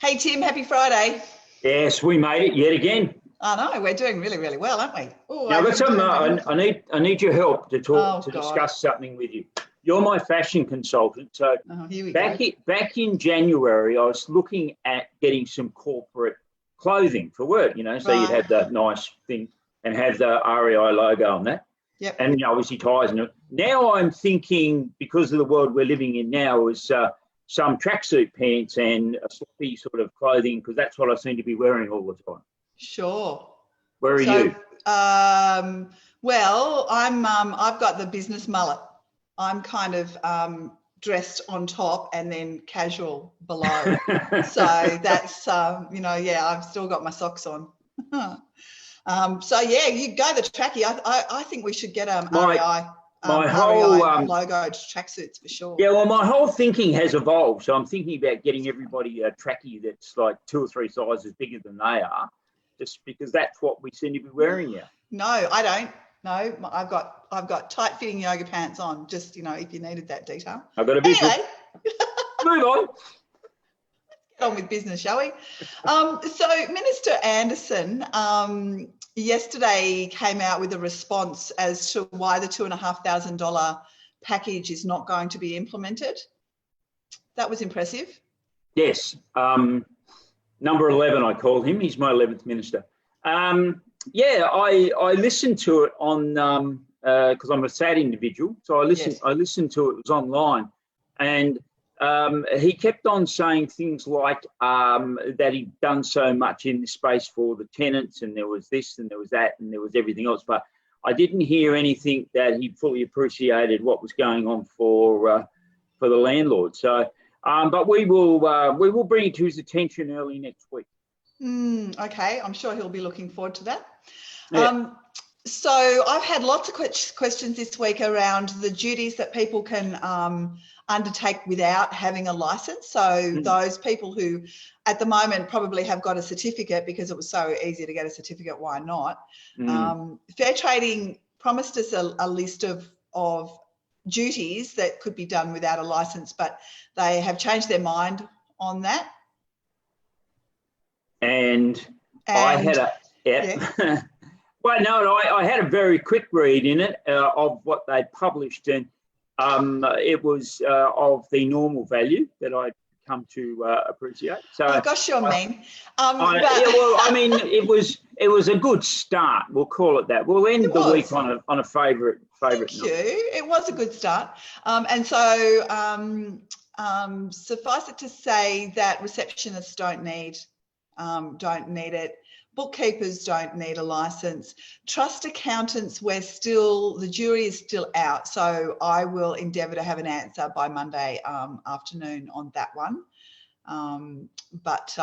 Hey Tim, happy Friday. Yes, we made it yet again. I know, we're doing really, really well, aren't we? Oh, Now, I've got some. I need your help to Oh, discuss something with you. You're my fashion consultant, so here we go. back in January, I was looking at getting some corporate clothing for work. So you'd have the nice thing and have the REI logo on that. Yep. And obviously ties in it. Now I'm thinking, because of the world we're living in now, is some tracksuit pants and a sloppy sort of clothing, because that's what I seem to be wearing all the time. Sure. Where are you? Well, I've got the business mullet. I'm kind of dressed on top and then casual below. So that's, I've still got my socks on. So yeah, you go the trackie. I think we should get REI logo tracksuits for sure. Yeah, well, my whole thinking has evolved. So I'm thinking about getting everybody a trackie that's like 2 or 3 sizes bigger than they are, just because that's what we seem to be wearing now. No, I don't. No, I've got tight fitting yoga pants on, just, if you needed that detail. I've got a visual. Anyway. Move on. Get on with business, shall we? So Minister Anderson yesterday came out with a response as to why the $2,500 package is not going to be implemented. That was impressive. Yes. Number 11, I call him. He's my 11th minister. I listened to it on because I'm a sad individual, so I listened. Yes. I listened to it. It was online, and he kept on saying things like that he'd done so much in this space for the tenants, and there was this, and there was that, and there was everything else. But I didn't hear anything that he fully appreciated what was going on for the landlords. So, but we will bring it to his attention early next week. Okay, I'm sure he'll be looking forward to that. Yeah. So I've had lots of questions this week around the duties that people can undertake without having a license. So those people who at the moment probably have got a certificate because it was so easy to get a certificate, why not? Fair Trading promised us a list of duties that could be done without a license, but they have changed their mind on that. And I had yeah. Well, no, I had a very quick read in it of what they published, and it was of the normal value that I'd come to appreciate. So, oh gosh, you're mean. It was a good start. We'll call it that. We'll end the week on a favourite note. Thank you. It was a good start, and so suffice it to say that receptionists don't need it. Bookkeepers don't need a license. Trust accountants, the jury is still out. So I will endeavour to have an answer by Monday afternoon on that one. But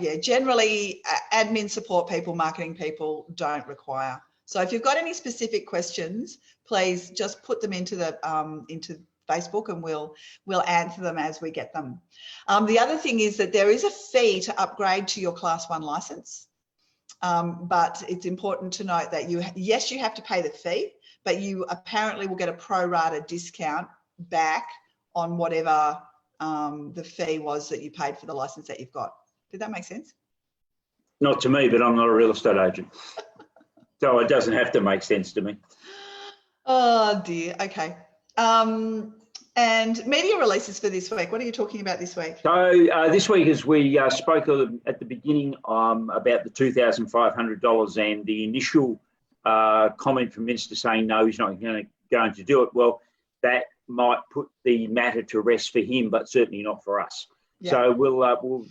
yeah, generally admin support people, marketing people don't require. So if you've got any specific questions, please just put them into Facebook, and we'll answer them as we get them. The other thing is that there is a fee to upgrade to your Class 1 licence. But it's important to note that you have to pay the fee, but you apparently will get a pro rata discount back on whatever the fee was that you paid for the license that you've got. Did that make sense? Not to me, but I'm not a real estate agent. So it doesn't have to make sense to me. Oh dear, okay. And media releases for this week. What are you talking about this week? So this week, as we spoke at the beginning about the $2,500 and the initial comment from Minister saying no, he's not going to do it. Well, that might put the matter to rest for him, but certainly not for us. Yeah. So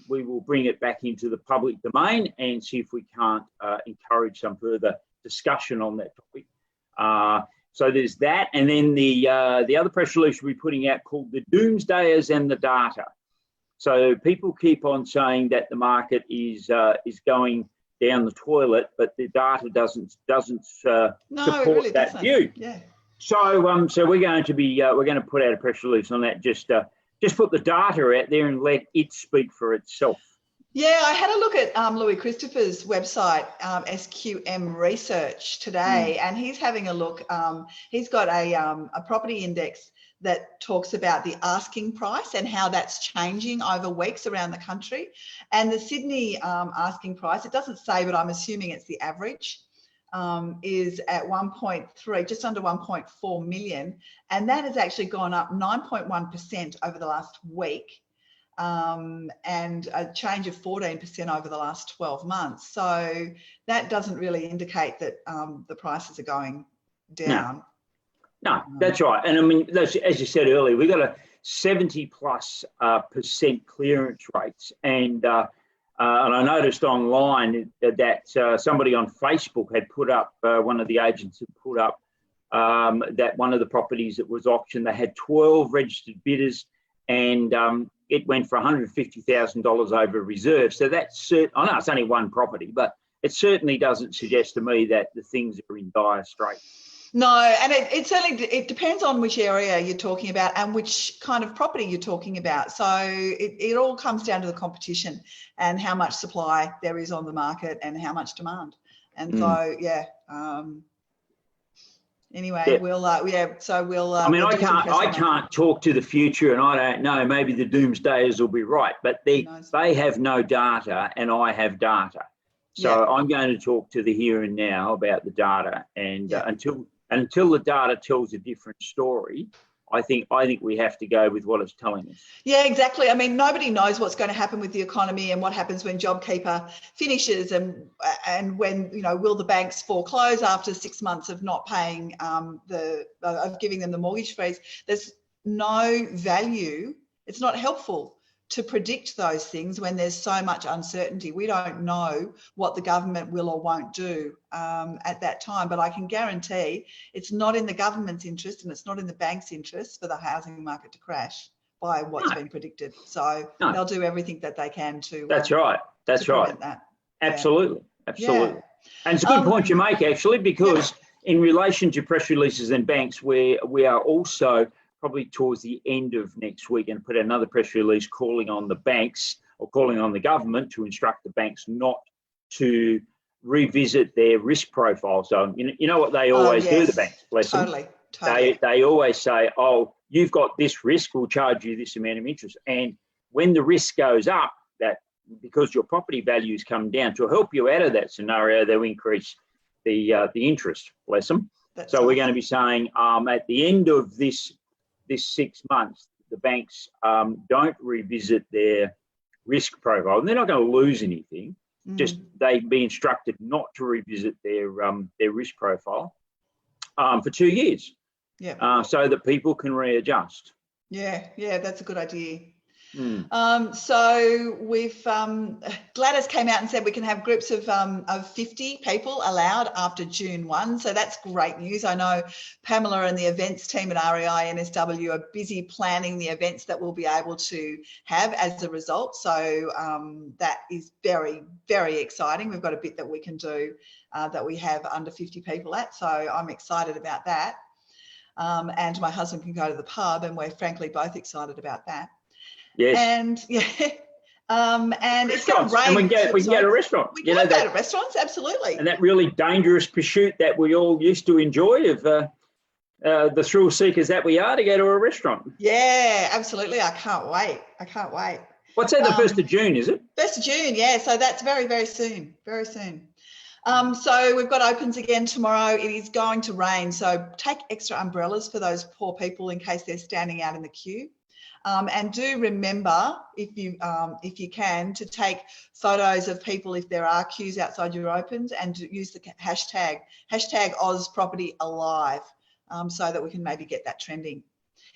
we will bring it back into the public domain and see if we can't encourage some further discussion on that topic. So there's that, and then the other press release we'll be putting out called the Doomsdayers and the Data. So people keep on saying that the market is going down the toilet, but the data doesn't support really that doesn't. View. Yeah. So we're going to put out a press release on that. Just put the data out there and let it speak for itself. Yeah, I had a look at Louis Christopher's website, SQM Research today, and he's having a look. He's got a property index that talks about the asking price and how that's changing over weeks around the country. And the Sydney asking price, it doesn't say, but I'm assuming it's the average, is at 1.3, just under 1.4 million. And that has actually gone up 9.1% over the last week, and a change of 14% over the last 12 months. So that doesn't really indicate that the prices are going down. No, that's right. And I mean, as you said earlier, we've got a 70+% clearance rates. And I noticed online that somebody on Facebook had put up, one of the agents had put up that one of the properties that was auctioned, they had 12 registered bidders, and it went for $150,000 over reserve. So that's I know it's only one property, but it certainly doesn't suggest to me that the things are in dire straits. No, and it certainly, it depends on which area you're talking about and which kind of property you're talking about. So it all comes down to the competition and how much supply there is on the market and how much demand. And so, yeah. Anyway, yeah. we'll, so we'll. I mean, we'll I can't talk to the future, and I don't know. Maybe the doomsdayers will be right, but they have no data, and I have data. So I'm going to talk to the here and now about the data, and until the data tells a different story, I think we have to go with what it's telling us. Yeah, exactly. I mean, nobody knows what's going to happen with the economy and what happens when JobKeeper finishes, and when, you know, will the banks foreclose after 6 months of not paying of giving them the mortgage freeze? There's no value. It's not helpful to predict those things when there's so much uncertainty. We don't know what the government will or won't do at that time, but I can guarantee it's not in the government's interest and it's not in the bank's interest for the housing market to crash by what's been predicted. So they'll do everything that they can to That's right. That's right. That. Absolutely. Absolutely. And it's a good point you make, actually, because in relation to press releases and banks, we are also probably towards the end of next week and put another press release calling on the banks, or calling on the government to instruct the banks not to revisit their risk profile. So you know what they always do, the banks, bless them. Totally. They always say, oh, you've got this risk, we'll charge you this amount of interest. And when the risk goes up, that because your property values come down, to help you out of that scenario, they'll increase the interest, bless them. So we're going to be saying at the end of this 6 months, the banks don't revisit their risk profile. And they're not going to lose anything. Just they'd be instructed not to revisit their risk profile for 2 years. So that people can readjust. Yeah, that's a good idea. So we've Gladys came out and said we can have groups of 50 people allowed after June 1. So that's great news. I know Pamela and the events team at REINSW are busy planning the events that we'll be able to have as a result. So that is very, very exciting. We've got a bit that we can do that we have under 50 people at. So I'm excited about that. And my husband can go to the pub, and we're frankly both excited about that. Yes. And and it's going to rain. And we can go to a restaurant. We can go to restaurants, absolutely. And that really dangerous pursuit that we all used to enjoy of the thrill seekers that we are, to go to a restaurant. Yeah, absolutely. I can't wait. What's that, the 1st of June, is it? 1st of June, yeah. So that's very, very soon, very soon. So we've got opens again tomorrow. It is going to rain, so take extra umbrellas for those poor people in case they're standing out in the queue. And do remember, if you can, to take photos of people if there are queues outside your opens, and to use the hashtag #OzPropertyAlive, so that we can maybe get that trending.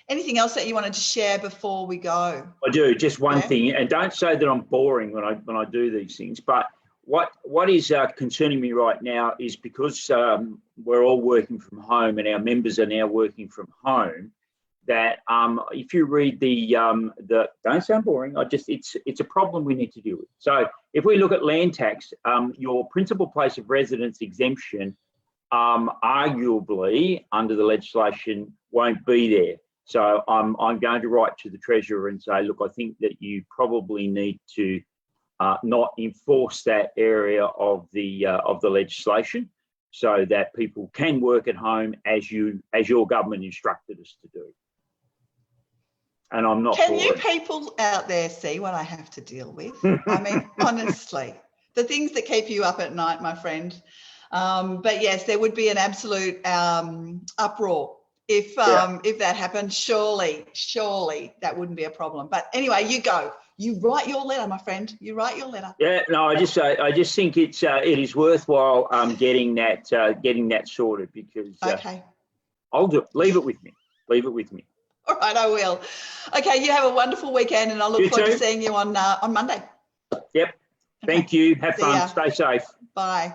Anything else that you wanted to share before we go? I do. Just one thing, and don't say that I'm boring when I do these things, but what is concerning me right now is because we're all working from home and our members are now working from home, that if you read the don't sound boring, it's a problem we need to deal with. So if we look at land tax, your principal place of residence exemption arguably under the legislation won't be there. So I'm going to write to the Treasurer and say, look, I think that you probably need to not enforce that area of the legislation, so that people can work at home as your government instructed us to do. and I'm not Can for you it. people out there see what I have to deal with? I mean, honestly, the things that keep you up at night, my friend. But yes, there would be an absolute uproar if that happened. Surely that wouldn't be a problem. But anyway, you go. You write your letter, my friend. You write your letter. Yeah, no, I just think it is worthwhile getting that sorted, because Okay. I'll do it. Leave it with me. Leave it with me. All right, I will. Okay, you have a wonderful weekend, and I look forward to seeing you on Monday. Yep. Okay. Thank you. Have See fun. ya. Stay safe. Bye.